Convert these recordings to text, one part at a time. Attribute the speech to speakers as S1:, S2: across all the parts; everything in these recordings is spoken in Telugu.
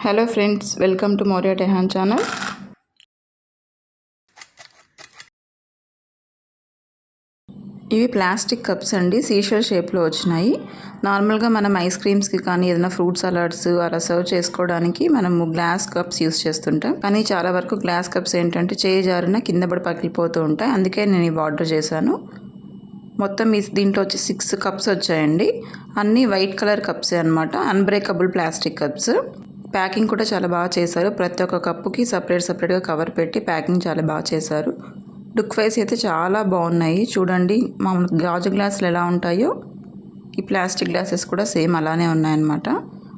S1: Hello friends, welcome to Maurya Tehan channel. ఇవి ప్లాస్టిక్ కప్స్ అండి, సీషెల్ షేప్లో వచ్చినాయి. నార్మల్గా మనం ఐస్ క్రీమ్స్కి కానీ ఏదైనా ఫ్రూట్ సలాడ్స్ అలా సర్వ్ చేసుకోవడానికి మనము గ్లాస్ కప్స్ యూస్ చేస్తుంటాం. కానీ చాలా వరకు గ్లాస్ కప్స్ ఏంటంటే చేయి జారిన కింద పడి పగిలిపోతూ ఉంటాయి. అందుకే నేను ఇవి ఆర్డర్ చేశాను. మొత్తం దీంట్లో వచ్చి 6 కప్స్ వచ్చాయండి. అన్నీ వైట్ కలర్ కప్సే అనమాట, అన్బ్రేకబుల్ ప్లాస్టిక్ కప్స్. ప్యాకింగ్ కూడా చాలా బాగా చేశారు. ప్రతి ఒక్క కప్పుకి సపరేట్గా కవర్ పెట్టి ప్యాకింగ్ చాలా బాగా చేశారు. లుక్ వైస్ అయితే చాలా బాగున్నాయి. చూడండి, మామూలు గాజు గ్లాసులు ఎలా ఉంటాయో ఈ ప్లాస్టిక్ గ్లాసెస్ కూడా సేమ్ అలానే ఉన్నాయన్నమాట.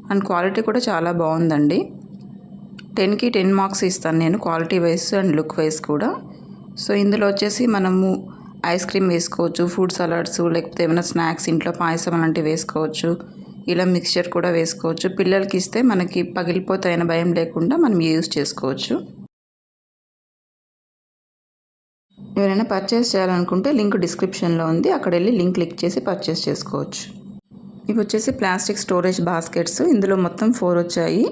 S1: అండ్ క్వాలిటీ కూడా చాలా బాగుందండి. 10కి 10 మార్క్స్ ఇస్తాను నేను, quality wise and look wise కూడా. సో ఇందులో వచ్చేసి మనము ఐస్ క్రీమ్ వేసుకోవచ్చు, ఫ్రూట్ సలాడ్స్, లేకపోతే ఏమైనా స్నాక్స్, ఇంట్లో పాయసం అలాంటివి వేసుకోవచ్చు. ఇలా మిక్స్చర్ కూడా వేసుకోవచ్చు. పిల్లలకి ఇస్తే మనకి పగిలిపోతాయన్న భయం లేకుండా మనం యూజ్ చేసుకోవచ్చు. ఎవరైనా పర్చేస్ చేయాలనుకుంటే లింక్ డిస్క్రిప్షన్లో ఉంది, అక్కడ వెళ్ళి లింక్ క్లిక్ చేసి పర్చేస్ చేసుకోవచ్చు. ఇవి వచ్చేసి ప్లాస్టిక్ స్టోరేజ్ బాస్కెట్స్. ఇందులో మొత్తం 4 వచ్చాయి.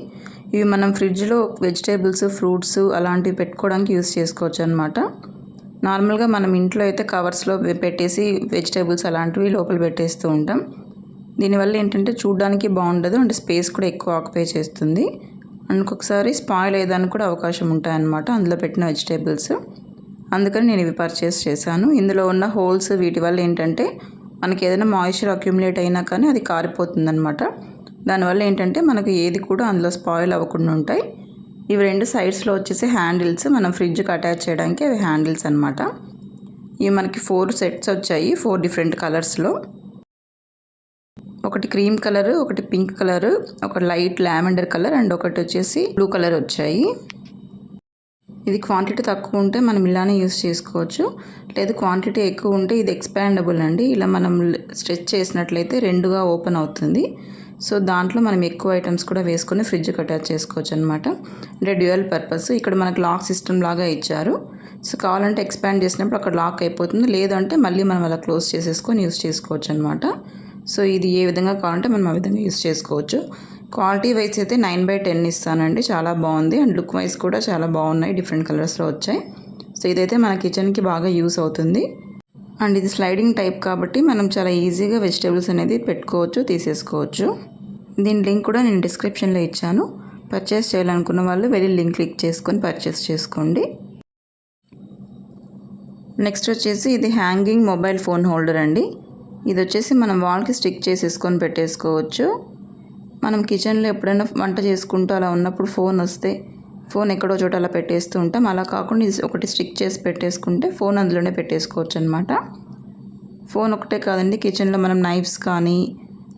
S1: ఇవి మనం ఫ్రిడ్జ్లో వెజిటేబుల్స్, ఫ్రూట్స్ అలాంటివి పెట్టుకోవడానికి యూజ్ చేసుకోవచ్చు అనమాట. నార్మల్గా మనం ఇంట్లో అయితే కవర్స్లో పెట్టేసి వెజిటేబుల్స్ అలాంటివి లోపల పెట్టేస్తూ ఉంటాం. దీనివల్ల ఏంటంటే చూడడానికి బాగుండదు అండ్ స్పేస్ కూడా ఎక్కువ ఆక్యుపై చేస్తుంది. అండ్ ఒక్కొక్కసారి స్పాయిల్ అయ్యేదానికి కూడా అవకాశం ఉంటాయన్నమాట అందులో పెట్టిన వెజిటేబుల్స్. అందుకని నేను ఇవి పర్చేస్ చేశాను. ఇందులో ఉన్న హోల్స్ వీటి వల్ల ఏంటంటే మనకి ఏదైనా మాయిశ్చర్ అక్యుములేట్ అయినా కానీ అది కారిపోతుంది అనమాట. దానివల్ల ఏంటంటే మనకు ఏది కూడా అందులో స్పాయిల్ అవ్వకుండా ఉంటాయి. ఇవి 2 సైడ్స్లో వచ్చేసి హ్యాండిల్స్, మనం ఫ్రిడ్జ్కి అటాచ్ చేయడానికి అవి హ్యాండిల్స్ అనమాట. ఇవి మనకి 4 సెట్స్ వచ్చాయి, 4 డిఫరెంట్ కలర్స్లో. ఒకటి క్రీమ్ కలర్, ఒకటి పింక్ కలర్, ఒక లైట్ లావెండర్ కలర్ అండ్ ఒకటి వచ్చేసి బ్లూ కలర్ వచ్చాయి. ఇది క్వాంటిటీ తక్కువ ఉంటే మనం ఇలానే యూస్ చేసుకోవచ్చు. లేదు క్వాంటిటీ ఎక్కువ ఉంటే ఇది ఎక్స్పాండబుల్ అండి. ఇలా మనం స్ట్రెచ్ చేసినట్లయితే 2గా ఓపెన్ అవుతుంది. సో దాంట్లో మనం ఎక్కువ ఐటమ్స్ కూడా వేసుకొని ఫ్రిడ్జ్కి అటాచ్ చేసుకోవచ్చు అనమాట. అంటే డ్యూయల్ పర్పస్. ఇక్కడ మనకు లాక్ సిస్టమ్ లాగా ఇచ్చారు. సో కావాలంటే ఎక్స్పాండ్ చేసినప్పుడు అక్కడ లాక్ అయిపోతుంది, లేదంటే మళ్ళీ మనం అలా క్లోజ్ చేసేసుకొని యూస్ చేసుకోవచ్చు అనమాట. సో ఇది ఏ విధంగా కావాలంటే మనం ఆ విధంగా యూస్ చేసుకోవచ్చు. క్వాలిటీ వైజ్ అయితే 9/10 ఇస్తానండి, చాలా బాగుంది. అండ్ లుక్ వైజ్ కూడా చాలా బాగున్నాయి, డిఫరెంట్ కలర్స్లో వచ్చాయి. సో ఇదైతే మన కిచెన్కి బాగా యూస్ అవుతుంది. అండ్ ఇది స్లైడింగ్ టైప్ కాబట్టి మనం చాలా ఈజీగా వెజిటేబుల్స్ అనేది పెట్టుకోవచ్చు, తీసేసుకోవచ్చు. దీని లింక్ కూడా నేను డిస్క్రిప్షన్లో ఇచ్చాను. పర్చేస్ చేయాలనుకున్న వాళ్ళు వెళ్ళి లింక్ క్లిక్ చేసుకొని పర్చేస్ చేసుకోండి. నెక్స్ట్ వచ్చేసి ఇది హ్యాంగింగ్ మొబైల్ ఫోన్ హోల్డర్ అండి. ఇది వచ్చేసి మనం వాల్కి స్టిక్ చేసేసుకొని పెట్టేసుకోవచ్చు. మనం కిచెన్లో ఎప్పుడైనా వంట చేసుకుంటూ అలా ఉన్నప్పుడు ఫోన్ వస్తే ఫోన్ ఎక్కడో చోట అలా పెట్టేస్తూ ఉంటాం. అలా కాకుండా ఇది ఒకటి స్టిక్ చేసి పెట్టేసుకుంటే ఫోన్ అందులోనే పెట్టేసుకోవచ్చు అనమాట. ఫోన్ ఒకటే కాదండి, కిచెన్లో మనం నైఫ్స్ కానీ,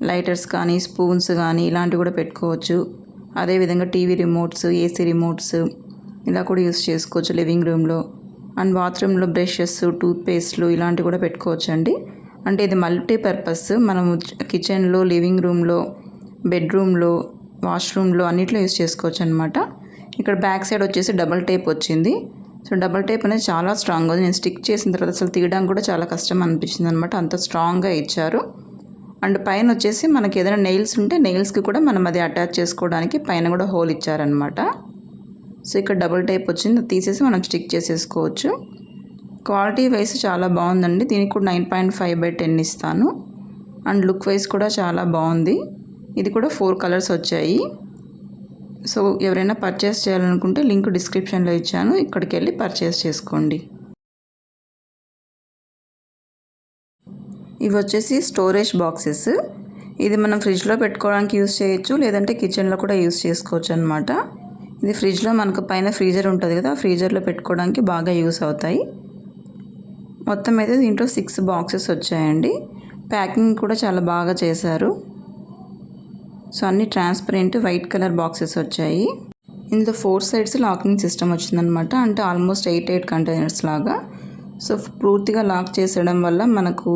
S1: లైటర్స్ కానీ, స్పూన్స్ కానీ ఇలాంటివి కూడా పెట్టుకోవచ్చు. అదేవిధంగా టీవీ రిమోట్స్, ఏసీ రిమోట్స్ ఇలా కూడా యూస్ చేసుకోవచ్చు లివింగ్ రూమ్లో. అండ్ బాత్రూంలో బ్రషెస్, టూత్పేస్ట్లు ఇలాంటివి కూడా పెట్టుకోవచ్చు అండి. అంటే ఇది మల్టీపర్పస్. మనము కిచెన్లో, లివింగ్ రూమ్లో, బెడ్రూమ్లో, వాష్రూమ్లో అన్నిట్లో యూస్ చేసుకోవచ్చు అనమాట. ఇక్కడ బ్యాక్ సైడ్ వచ్చేసి డబల్ టేప్ వచ్చింది. సో డబల్ టేప్ అనేది చాలా స్ట్రాంగ్ ఉంది. నేను స్టిక్ చేసిన తర్వాత అసలు తీయడానికి కూడా చాలా కష్టం అనిపించింది అనమాట, అంత స్ట్రాంగ్గా ఇచ్చారు. అండ్ పైన వచ్చేసి మనకి ఏదైనా నెయిల్స్ ఉంటే నెయిల్స్కి కూడా మనం అది అటాచ్ చేసుకోవడానికి పైన కూడా హోల్ ఇచ్చారనమాట. సో ఇక్కడ డబల్ టేప్ వచ్చింది, తీసేసి మనం స్టిక్ చేసేసుకోవచ్చు. క్వాలిటీ వైజ్ చాలా బాగుందండి. దీనికి కూడా 9.5/10 ఇస్తాను. అండ్ లుక్ వైజ్ కూడా చాలా బాగుంది. ఇది కూడా 4 కలర్స్ వచ్చాయి. సో ఎవరైనా పర్చేస్ చేయాలనుకుంటే లింక్ డిస్క్రిప్షన్లో ఇచ్చాను, ఇక్కడికి వెళ్ళి పర్చేస్ చేసుకోండి. ఇవి వచ్చేసి స్టోరేజ్ బాక్సెస్. ఇది మనం ఫ్రిడ్జ్లో పెట్టుకోవడానికి యూస్ చేయొచ్చు, లేదంటే కిచెన్లో కూడా యూస్ చేసుకోవచ్చు అనమాట. ఇది ఫ్రిడ్జ్లో మనకు పైన ఫ్రీజర్ ఉంటుంది కదా, ఫ్రీజర్లో పెట్టుకోవడానికి బాగా యూస్ అవుతాయి. మొత్తం అయితే దీంట్లో 6 బాక్సెస్ వచ్చాయండి. ప్యాకింగ్ కూడా చాలా బాగా చేశారు. సో అన్ని ట్రాన్స్పరెంట్ వైట్ కలర్ బాక్సెస్ వచ్చాయి. ఇందులో 4 సైడ్స్ లాకింగ్ సిస్టమ్ వచ్చిందనమాట. అంటే ఆల్మోస్ట్ 8 కంటైనర్స్ లాగా. సో పూర్తిగా లాక్ చేసేయడం వల్ల మనకు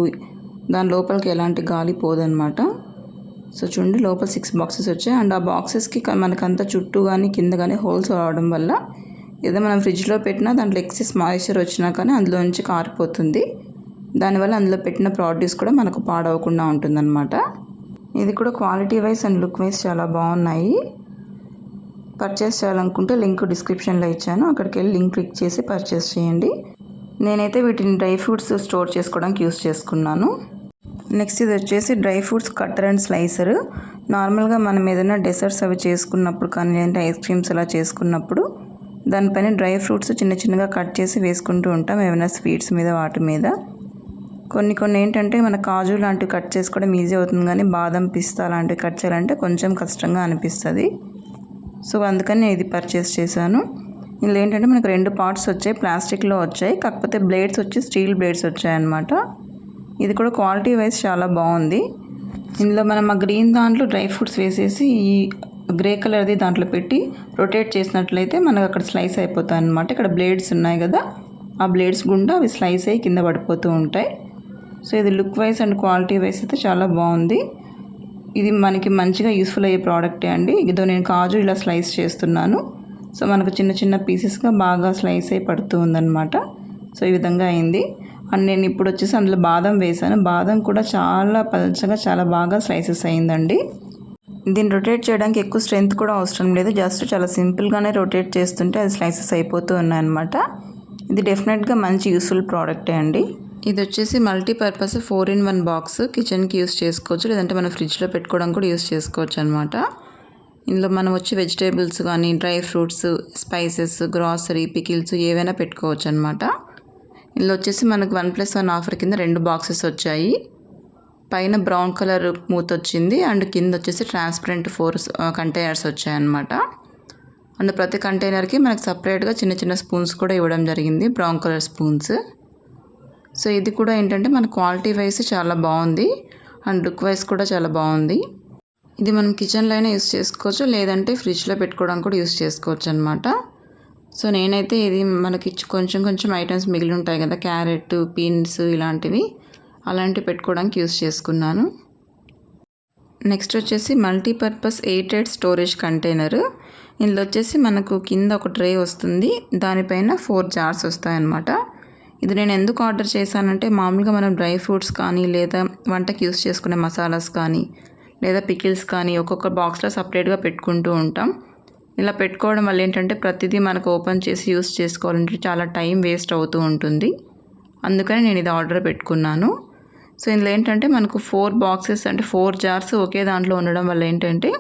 S1: దాని లోపలికి ఎలాంటి గాలి పోదనమాట. సో చూడండి, లోపల 6 బాక్సెస్ వచ్చాయి. అండ్ ఆ బాక్సెస్కి మనకంతా చుట్టూ కానీ కింద కానీ హోల్స్ రావడం వల్ల ఏదో మనం ఫ్రిడ్జ్లో పెట్టినా దాంట్లో ఎక్సెస్ మాయిశ్చర్ వచ్చినా కానీ అందులో నుంచి కారిపోతుంది. దానివల్ల అందులో పెట్టిన ప్రోడ్యూస్ కూడా మనకు పాడవకుండా ఉంటుందన్నమాట. ఇది కూడా quality wise and look wise చాలా బాగున్నాయి. పర్చేస్ చేయాలనుకుంటే లింక్ డిస్క్రిప్షన్లో ఇచ్చాను, అక్కడికి వెళ్ళి లింక్ క్లిక్ చేసి పర్చేస్ చేయండి. నేనైతే వీటిని డ్రై ఫ్రూట్స్ స్టోర్ చేసుకోవడానికి యూస్ చేసుకున్నాను. నెక్స్ట్ ఇది వచ్చేసి dry fruits cutter and slicer. నార్మల్గా మనం ఏదైనా డెసర్ట్స్ అవి చేసుకున్నప్పుడు కానీ లేదంటే ఐస్ క్రీమ్స్ అలా చేసుకున్నప్పుడు దానిపైన డ్రై ఫ్రూట్స్ చిన్న చిన్నగా కట్ చేసి వేసుకుంటూ ఉంటాం, ఏమైనా స్వీట్స్ మీద వాటి మీద. కొన్ని ఏంటంటే మన కాజు లాంటివి కట్ చేసుకోవడం ఈజీ అవుతుంది, కానీ బాదం పిస్తా లాంటివి కట్ చేయాలంటే కొంచెం కష్టంగా అనిపిస్తుంది. సో అందుకని నేను ఇది పర్చేస్ చేశాను. ఇందులో ఏంటంటే మనకు 2 పార్ట్స్ వచ్చాయి, ప్లాస్టిక్లో వచ్చాయి, కాకపోతే బ్లేడ్స్ వచ్చి స్టీల్ బ్లేడ్స్ వచ్చాయన్నమాట. ఇది కూడా క్వాలిటీ వైజ్ చాలా బాగుంది. ఇందులో మనం ఆ గ్రీన్ దాంట్లో డ్రై ఫ్రూట్స్ వేసేసి ఈ గ్రే కలర్ది దాంట్లో పెట్టి రొటేట్ చేసినట్లయితే మనకు అక్కడ స్లైస్ అయిపోతాయి అన్నమాట. ఇక్కడ బ్లేడ్స్ ఉన్నాయి కదా, ఆ బ్లేడ్స్ గుండా అవి స్లైస్ అయ్యి కింద పడిపోతూ ఉంటాయి. సో ఇది look wise and quality wise అయితే చాలా బాగుంది. ఇది మనకి మంచిగా యూస్ఫుల్ అయ్యే ప్రోడక్టే అండి. ఇదో నేను కాజు ఇలా స్లైస్ చేస్తున్నాను. సో మనకు చిన్న చిన్న పీసెస్గా బాగా స్లైస్ అయి పడుతూ ఉందన్నమాట. సో ఈ విధంగా అయింది. అండ్ నేను ఇప్పుడు వచ్చేసి అందులో బాదం వేసాను. బాదం కూడా చాలా పల్చగా చాలా బాగా స్లైసెస్ అయిందండి. దీన్ని రొటేట్ చేయడానికి ఎక్కువ స్ట్రెంత్ కూడా అవసరం లేదు, జస్ట్ చాలా సింపుల్గానే రొటేట్ చేస్తుంటే అది స్లైసెస్ అయిపోతూ ఉన్నాయన్నమాట. ఇది డెఫినెట్గా మంచి యూస్ఫుల్ ప్రోడక్టే అండి. ఇది వచ్చేసి మల్టీపర్పస్ 4-in-1 బాక్స్. కిచెన్కి యూస్ చేసుకోవచ్చు, లేదంటే మనం ఫ్రిడ్జ్లో పెట్టుకోవడం కూడా యూస్ చేసుకోవచ్చు అనమాట. ఇందులో మనం వచ్చి వెజిటేబుల్స్ కానీ dry fruits, spices, grocery, pickles ఏవైనా పెట్టుకోవచ్చు అనమాట. ఇందులో వచ్చేసి మనకు 1+1 ఆఫర్ కింద 2 బాక్సెస్ వచ్చాయి. పైన బ్రౌన్ కలర్ మూత వచ్చింది అండ్ కింద వచ్చేసి ట్రాన్స్పరెంట్ 4 కంటైనర్స్ వచ్చాయన్నమాట. అండ్ ప్రతి కంటైనర్కి మనకు సపరేట్గా చిన్న చిన్న స్పూన్స్ కూడా ఇవ్వడం జరిగింది, బ్రౌన్ కలర్ స్పూన్స్. సో ఇది కూడా ఏంటంటే మన క్వాలిటీ వైజ్ చాలా బాగుంది అండ్ లుక్ వైజ్ కూడా చాలా బాగుంది. ఇది మనం కిచెన్లో అయినా యూస్ చేసుకోవచ్చు, లేదంటే ఫ్రిడ్జ్లో పెట్టుకోవడానికి కూడా యూస్ చేసుకోవచ్చు అనమాట. సో నేనైతే ఇది మనకి కొంచెం ఐటమ్స్ మిగిలి ఉంటాయి కదా, క్యారెట్, బీన్స్ ఇలాంటివి, అలాంటివి పెట్టుకోవడానికి యూస్ చేసుకున్నాను. నెక్స్ట్ వచ్చేసి మల్టీపర్పస్ ఎయిటెడ్ స్టోరేజ్ కంటైనర్. ఇందులో వచ్చేసి మనకు కింద ఒక ట్రే వస్తుంది, దానిపైన 4 జార్స్ వస్తాయన్నమాట. ఇది నేను ఎందుకు ఆర్డర్ చేశానంటే, మామూలుగా మనం డ్రై ఫ్రూట్స్ కానీ లేదా వంటకి యూస్ చేసుకునే మసాలాస్ కానీ లేదా పికిల్స్ కానీ ఒక్కొక్క బాక్స్లో సపరేట్గా పెట్టుకుంటూ ఉంటాం. ఇలా పెట్టుకోవడం వల్ల ఏంటంటే ప్రతిదీ మనకు ఓపెన్ చేసి యూస్ చేసుకోవాలంటే చాలా టైం వేస్ట్ అవుతూ ఉంటుంది. అందుకని నేను ఇది ఆర్డర్ పెట్టుకున్నాను. సో ఇందులో ఏంటంటే మనకు 4 బాక్సెస్ అంటే 4 జార్స్ ఒకే దాంట్లో ఉండడం వల్ల ఏంటంటే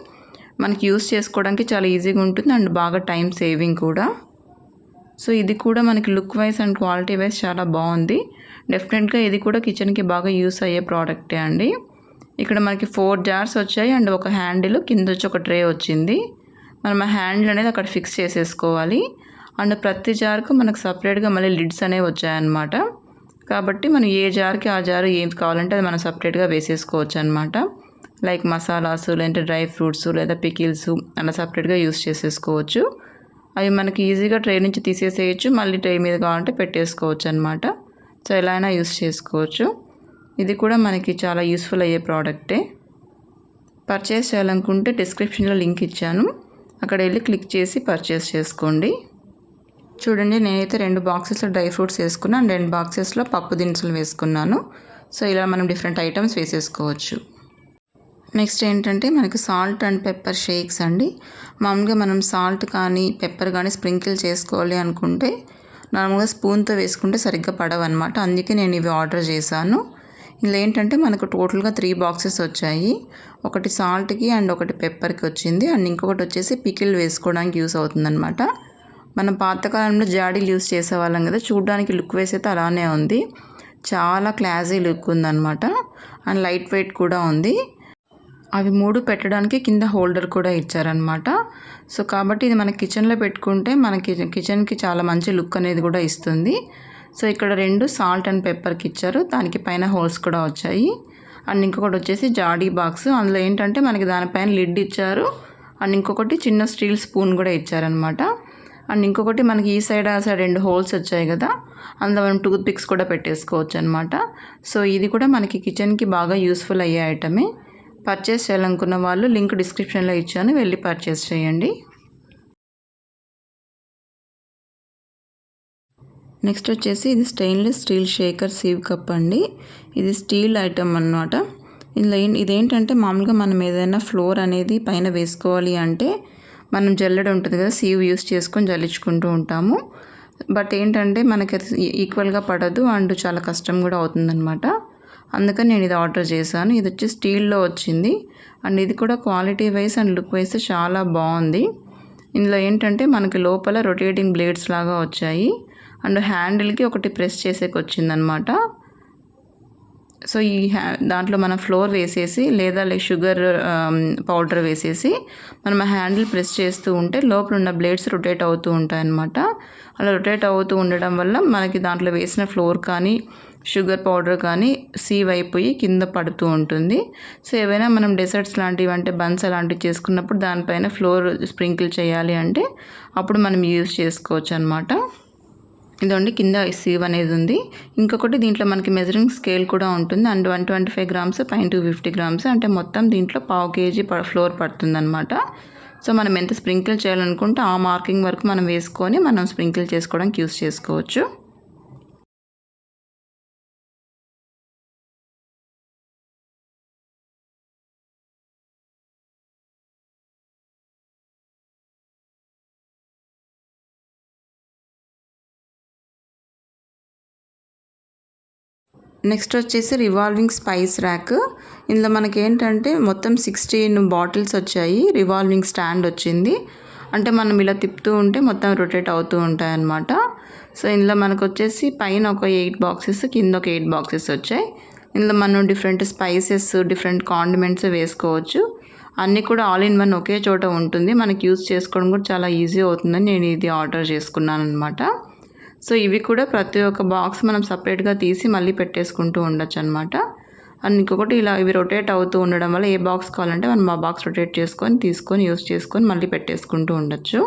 S1: మనకి యూస్ చేసుకోవడానికి చాలా ఈజీగా ఉంటుంది అండ్ బాగా టైం సేవింగ్ కూడా. సో ఇది కూడా మనకి look wise and quality wise చాలా బాగుంది. డెఫినెట్గా ఇది కూడా కిచెన్కి బాగా యూస్ అయ్యే ప్రోడక్టే అండి. ఇక్కడ మనకి 4 జార్స్ వచ్చాయి అండ్ ఒక హ్యాండిల్, కింద వచ్చి ఒక ట్రే వచ్చింది. మనం ఆ హ్యాండిల్ అనేది అక్కడ ఫిక్స్ చేసేసుకోవాలి. అండ్ ప్రతి జార్కు మనకు సపరేట్గా మళ్ళీ లిడ్స్ అనేవి వచ్చాయన్నమాట. కాబట్టి మనం ఏ జార్కి ఆ జారు ఏం కావాలంటే అది మనం సపరేట్గా వేసేసుకోవచ్చు అనమాట. లైక్ మసాలాస్, లేదంటే డ్రై ఫ్రూట్స్ లేదా పికిల్స్ అలా సపరేట్గా యూస్ చేసేసుకోవచ్చు. అవి మనకి ఈజీగా ట్రే నుంచి తీసేసేయచ్చు, మళ్ళీ ట్రే మీద కావాలంటే పెట్టేసుకోవచ్చు అనమాట. సో ఎలా అయినా యూస్ చేసుకోవచ్చు. ఇది కూడా మనకి చాలా యూస్ఫుల్ అయ్యే ప్రోడక్టే. పర్చేస్ చేయాలనుకుంటే డిస్క్రిప్షన్లో లింక్ ఇచ్చాను, అక్కడ వెళ్ళి క్లిక్ చేసి పర్చేస్ చేసుకోండి. చూడండి, నేనైతే 2 బాక్సెస్లో డ్రై ఫ్రూట్స్ వేసుకున్నాను, 2 బాక్సెస్లో పప్పు దినుసులు వేసుకున్నాను. సో ఇలా మనం డిఫరెంట్ ఐటమ్స్ వేసేసుకోవచ్చు. నెక్స్ట్ ఏంటంటే మనకి సాల్ట్ అండ్ పెప్పర్ షేక్స్ అండి. మామూలుగా మనం సాల్ట్ కానీ పెప్పర్ కానీ స్ప్రింకిల్ చేసుకోవాలి అనుకుంటే నార్మల్గా స్పూన్తో వేసుకుంటే సరిగ్గా పడవన్నమాట. అందుకే నేను ఇవి ఆర్డర్ చేశాను. ఇందులో ఏంటంటే మనకు టోటల్గా 3 బాక్సెస్ వచ్చాయి. ఒకటి సాల్ట్కి అండ్ ఒకటి పెప్పర్కి వచ్చింది అండ్ ఇంకొకటి వచ్చేసి పికిల్ వేసుకోవడానికి యూస్ అవుతుందన్నమాట. మనం పాతకాలంలో జాడీలు యూస్ చేసేవాళ్ళం కదా, చూడడానికి లుక్ వైస్ అయితే అలానే ఉంది. చాలా క్లాసీ లుక్ ఉందన్నమాట అండ్ లైట్ వెయిట్ కూడా ఉంది. అవి 3 పెట్టడానికి కింద హోల్డర్ కూడా ఇచ్చారనమాట. సో కాబట్టి ఇది మన కిచెన్లో పెట్టుకుంటే మనకి కిచెన్కి చాలా మంచి లుక్ అనేది కూడా ఇస్తుంది. సో ఇక్కడ 2 సాల్ట్ అండ్ పెప్పర్కి ఇచ్చారు, దానికి పైన హోల్స్ కూడా వచ్చాయి. అండ్ ఇంకొకటి వచ్చేసి జాడీ బాక్స్, అందులో ఏంటంటే మనకి దానిపైన లిడ్ ఇచ్చారు అండ్ ఇంకొకటి చిన్న స్టీల్ స్పూన్ కూడా ఇచ్చారనమాట. అండ్ ఇంకొకటి మనకి ఈ సైడ్ ఆ సైడ్ 2 హోల్స్ వచ్చాయి కదా, అందులో మనం టూత్ పిక్స్ కూడా పెట్టేసుకోవచ్చు అనమాట. సో ఇది కూడా మనకి కిచెన్కి బాగా యూస్ఫుల్ అయ్యే ఐటమే. పర్చేస్ చేయాలనుకున్న వాళ్ళు లింక్ డిస్క్రిప్షన్లో ఇచ్చాను, వెళ్ళి పర్చేస్ చేయండి. నెక్స్ట్ వచ్చేసి ఇది stainless steel shaker sieve cup అండి. ఇది స్టీల్ ఐటమ్ అన్నమాట. ఇందులో ఇదేంటంటే మామూలుగా మనం ఏదైనా ఫ్లోర్ అనేది పైన వేసుకోవాలి అంటే మనం జల్లెడ ఉంటుంది కదా, సీవ్ యూస్ చేసుకొని జల్లించుకుంటూ ఉంటాము. బట్ ఏంటంటే మనకి ఈక్వల్గా పడదు అండ్ చాలా కష్టం కూడా అవుతుందన్నమాట. అందుకని నేను ఇది ఆర్డర్ చేశాను. ఇది వచ్చి స్టీల్లో వచ్చింది అండ్ ఇది కూడా quality wise and look wise చాలా బాగుంది. ఇందులో ఏంటంటే మనకి లోపల రొటేటింగ్ బ్లేడ్స్ లాగా వచ్చాయి అండ్ హ్యాండిల్కి ఒకటి ప్రెస్ చేసేకి వచ్చిందనమాట. సో ఈ దాంట్లో మనం ఫ్లోర్ వేసేసి లేదా షుగర్ పౌడర్ వేసేసి మనం హ్యాండిల్ ప్రెస్ చేస్తూ ఉంటే లోపల ఉన్న బ్లేడ్స్ రొటేట్ అవుతూ ఉంటాయి అన్నమాట. అలా రొటేట్ అవుతూ ఉండడం వల్ల మనకి దాంట్లో వేసిన ఫ్లోర్ కానీ షుగర్ పౌడర్ కానీ సీవ్ అయిపోయి కింద పడుతూ ఉంటుంది. సో ఏవైనా మనం డెసర్ట్స్ లాంటివి అంటే బన్స్ అలాంటివి చేసుకున్నప్పుడు దానిపైన ఫ్లోర్ స్ప్రింకిల్ చేయాలి అంటే అప్పుడు మనం యూజ్ చేసుకోవచ్చు అనమాట. ఇదండి కింద సీవ్ అనేది ఉంది. ఇంకొకటి దీంట్లో మనకి మెజరింగ్ స్కేల్ కూడా ఉంటుంది అండ్ 125 గ్రామ్స్ పైన 250 గ్రామ్స్ అంటే మొత్తం దీంట్లో 1/2 kg ఫ్లోర్ పడుతుంది అనమాట. సో మనం ఎంత స్ప్రింకిల్ చేయాలనుకుంటే ఆ మార్కింగ్ వరకు మనం వేసుకొని మనం స్ప్రింకిల్ చేసుకోవడానికి యూస్ చేసుకోవచ్చు. నెక్స్ట్ వచ్చేసి రివాల్వింగ్ స్పైస్ ర్యాక్. ఇందులో మనకి ఏంటంటే మొత్తం 16 బాటిల్స్ వచ్చాయి. రివాల్వింగ్ స్టాండ్ వచ్చింది. అంటే మనం ఇలా తిప్పుతూ ఉంటే మొత్తం రొటేట్ అవుతూ ఉంటాయి అన్నమాట. సో ఇందులో మనకు వచ్చేసి పైన ఒక 8 బాక్సెస్, కింద ఒక 8 బాక్సెస్ వచ్చాయి. ఇందులో మనం డిఫరెంట్ స్పైసెస్, డిఫరెంట్ కాండిమెంట్స్ వేసుకోవచ్చు. అన్నీ కూడా ఆల్ ఇన్ వన్ ఒకే చోట ఉంటుంది. మనకి యూజ్ చేసుకోవడం కూడా చాలా ఈజీ అవుతుందని నేను ఇది ఆర్డర్ చేసుకున్నాను అనమాట. సో ఇవి కూడా ప్రతి ఒక్క బాక్స్ మనం సపరేట్గా తీసి మళ్ళీ పెట్టేసుకుంటూ ఉండొచ్చు అనమాట. అండ్ ఇంకొకటి ఇలా ఇవి రొటేట్ అవుతూ ఉండడం వల్ల ఏ బాక్స్ కావాలంటే మనం ఆ బాక్స్ రొటేట్ చేసుకొని తీసుకొని యూస్ చేసుకొని మళ్ళీ పెట్టేసుకుంటూ ఉండొచ్చు.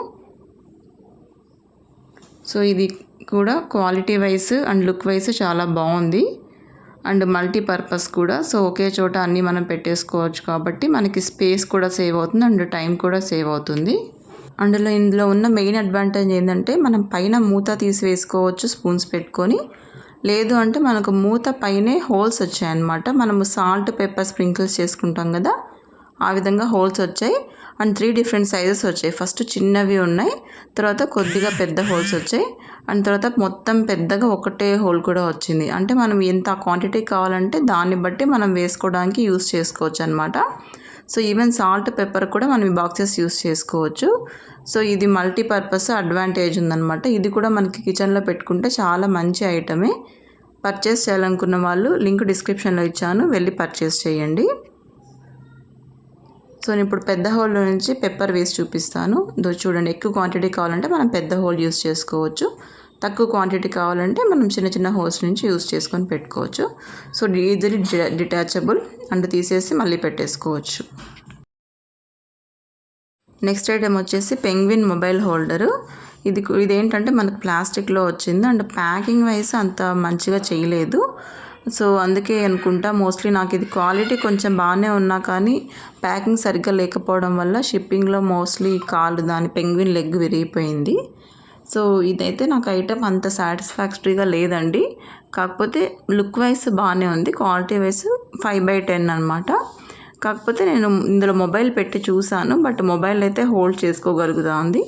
S1: సో ఇది కూడా quality wise and look wise చాలా బాగుంది అండ్ మల్టీపర్పస్ కూడా. సో ఒకే చోట అన్నీ మనం పెట్టేసుకోవచ్చు కాబట్టి మనకి స్పేస్ కూడా సేవ్ అవుతుంది అండ్ టైం కూడా సేవ్ అవుతుంది. అందులో ఇందులో ఉన్న మెయిన్ అడ్వాంటేజ్ ఏంటంటే మనం పైన మూత తీసి వేసుకోవచ్చు స్పూన్స్ పెట్టుకొని. లేదు అంటే మనకు మూత పైనే హోల్స్ వచ్చాయన్నమాట. మనము సాల్ట్ పెప్పర్ స్ప్రింకిల్స్ చేసుకుంటాం కదా, ఆ విధంగా హోల్స్ వచ్చాయి అండ్ 3 డిఫరెంట్ సైజెస్ వచ్చాయి. ఫస్ట్ చిన్నవి ఉన్నాయి, తర్వాత కొద్దిగా పెద్ద హోల్స్ వచ్చాయి అండ్ తర్వాత మొత్తం పెద్దగా ఒకటే హోల్ కూడా వచ్చింది. అంటే మనం ఎంత క్వాంటిటీ కావాలంటే దాన్ని బట్టి మనం వేసుకోవడానికి యూస్ చేసుకోవచ్చు అనమాట. సో ఈవెన్ సాల్ట్ పెప్పర్ కూడా మనం ఈ బాక్సెస్ యూస్ చేసుకోవచ్చు. సో ఇది మల్టీపర్పస్ అడ్వాంటేజ్ ఉందన్నమాట. ఇది కూడా మనకి కిచెన్లో పెట్టుకుంటే చాలా మంచి ఐటమే. పర్చేస్ చేయాలనుకున్న వాళ్ళు లింక్ డిస్క్రిప్షన్లో ఇచ్చాను, వెళ్ళి పర్చేస్ చేయండి. సో నేను ఇప్పుడు పెద్ద హోల్లో నుంచి పెప్పర్ వేసి చూపిస్తాను. చూడండి, ఎక్కువ క్వాంటిటీ కావాలంటే మనం పెద్ద హోల్ యూస్ చేసుకోవచ్చు. తక్కువ క్వాంటిటీ కావాలంటే మనం చిన్న చిన్న హోల్స్ నుంచి యూస్ చేసుకొని పెట్టుకోవచ్చు. సో ఈజీలీ డిటాచబుల్ అండ్ తీసేసి మళ్ళీ పెట్టేసుకోవచ్చు. నెక్స్ట్ ఐటెం వచ్చేసి పెంగ్విన్ మొబైల్ హోల్డరు. ఇదేంటంటే మనకు ప్లాస్టిక్లో వచ్చింది అండ్ ప్యాకింగ్ వైజ్ అంత మంచిగా చేయలేదు. సో అందుకే అనుకుంటా మోస్ట్లీ నాకు ఇది క్వాలిటీ కొంచెం బాగానే ఉన్నా కానీ ప్యాకింగ్ సరిగ్గా లేకపోవడం వల్ల షిప్పింగ్లో మోస్ట్లీ దాని పెంగ్విన్ లెగ్ విరిగిపోయింది. సో ఇదైతే నాకు ఐటమ్ అంత సాటిస్ఫాక్టరీగా లేదండి. కాకపోతే లుక్ వైజ్ బాగానే ఉంది, క్వాలిటీ వైజ్ 5/10 అనమాట. కాకపోతే నేను ఇందులో మొబైల్ పెట్టి చూసాను, బట్ మొబైల్ అయితే హోల్డ్ చేసుకోగలుగుతా ఉంది,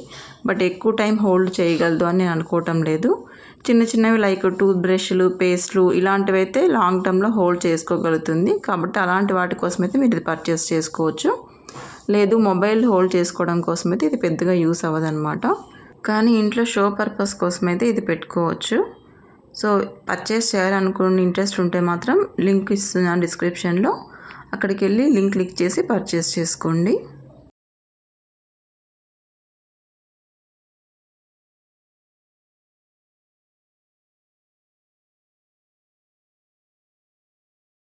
S1: బట్ ఎక్కువ టైం హోల్డ్ చేయగలదు అని నేను అనుకోవటం లేదు. చిన్న చిన్నవి లైక్ టూత్ బ్రష్లు, పేస్ట్లు ఇలాంటివి అయితే లాంగ్ టర్మ్లో హోల్డ్ చేసుకోగలుగుతుంది. కాబట్టి అలాంటి వాటి కోసం అయితే మీరు ఇది పర్చేస్ చేసుకోవచ్చు. లేదు మొబైల్ హోల్డ్ చేసుకోవడం కోసం అయితే ఇది పెద్దగా యూస్ అవ్వదన్నమాట. కానీ ఇంట్లో షో పర్పస్ కోసం అయితే ఇది పెట్టుకోవచ్చు. సో పర్చేస్ చేయాలనుకుని ఇంట్రెస్ట్ ఉంటే మాత్రం లింక్ ఇస్తున్నాను డిస్క్రిప్షన్లో, అక్కడికి వెళ్ళి లింక్ క్లిక్ చేసి పర్చేస్ చేసుకోండి.